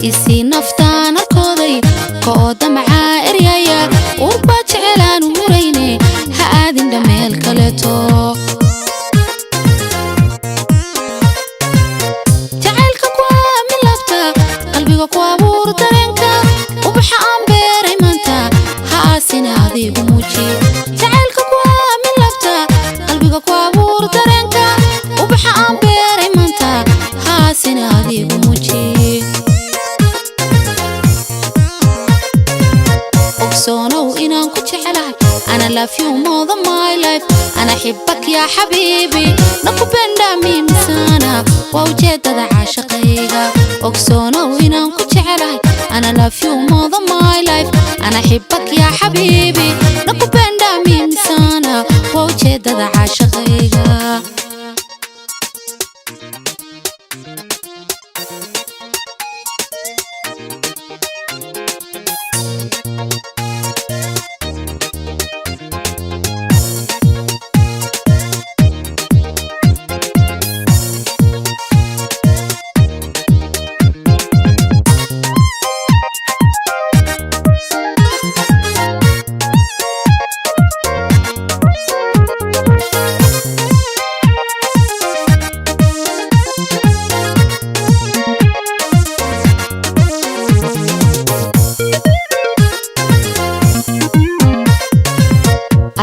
isi naftaana kooday kooda macaa eryaya urba jecelaan murayne ha aadin dhameel kaleeto jacaylka kuwaa min lafta qalbiga ku abuur dareenka ubaxa aan beeray maanta ha aasina adigu muuji jacaylka kuwaa min lafta qalbiga ku abuur dareenka ubaxa aan beeray maanta ha aasina adigu muuji ogsonow inaan ku jecelahay أنا love you more than my life أنا أحبك يا حبيبي نكبندا ميمسانا ووجدت عاشقيها ogsonow inaan ku jecelahay أنا love you more than my life أنا أحبك يا حبيبي نكبندا ميمسانا ووجدت عاشقيها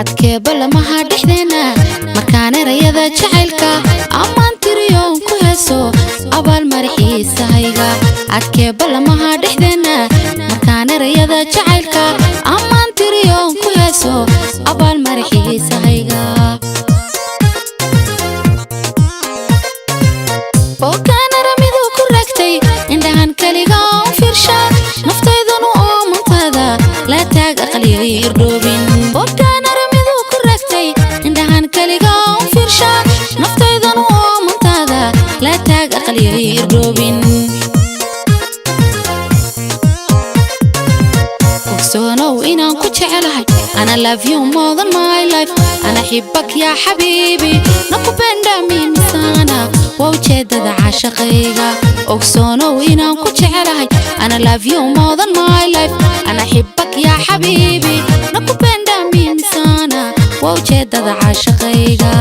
adkee balamaha dhexdeena markaan erayada jacaylka ammaan tiriyoon ku heeso abaal maraxiisahayga adkee balamaha dhexdeena markaan erayada jacaylka ammaan tiriyoon ku heeso abaal maraxiisahayga ookaan aramidu ku ragtay indhahan kaliga u fiirsha naftaydanu oo mantaada la taag aqliga irdhoobin نفتيدن ومنتادا لا تاج أقلي الروبين وكسونو إنان كتشعلهاي أنا love you more than my life أنا أحبك يا حبيبي نكبندا ميمسانا ووجدت عاشقيها وكسونو إنان كتشعلهاي أنا love you more than my life أنا أحبك يا حبيبي نكبندا ميمسانا ووجدت عاشقيها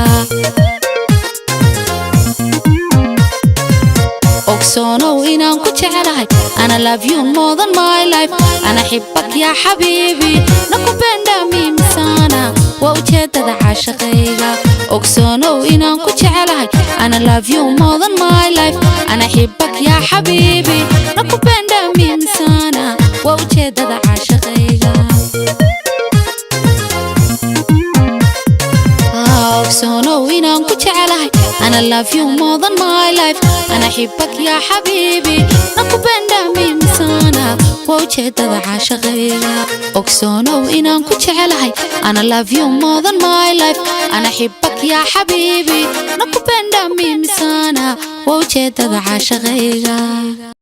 ogsonow inaan ku jecelahay أنا love you more than my life أنا أحبك يا حبيبي نكبندا ميمسانا ووجدت عاشقيها ogsonow inaan ku jecelahay أنا love you more than my life أنا أحبك يا حبيبي نكبندا ميمسانا ووجدت عاشقيها ogsonow inaan ku jecelahay أنا love you more than my life أنا أحبك يا حبيبي نكبندا ميمسانا ووجدت عاشقيها ogsonow inaan ku jecelahay أنا love you more than my life أنا أحبك يا حبيبي نكبندا ميمسانا ووجدت عاشقيها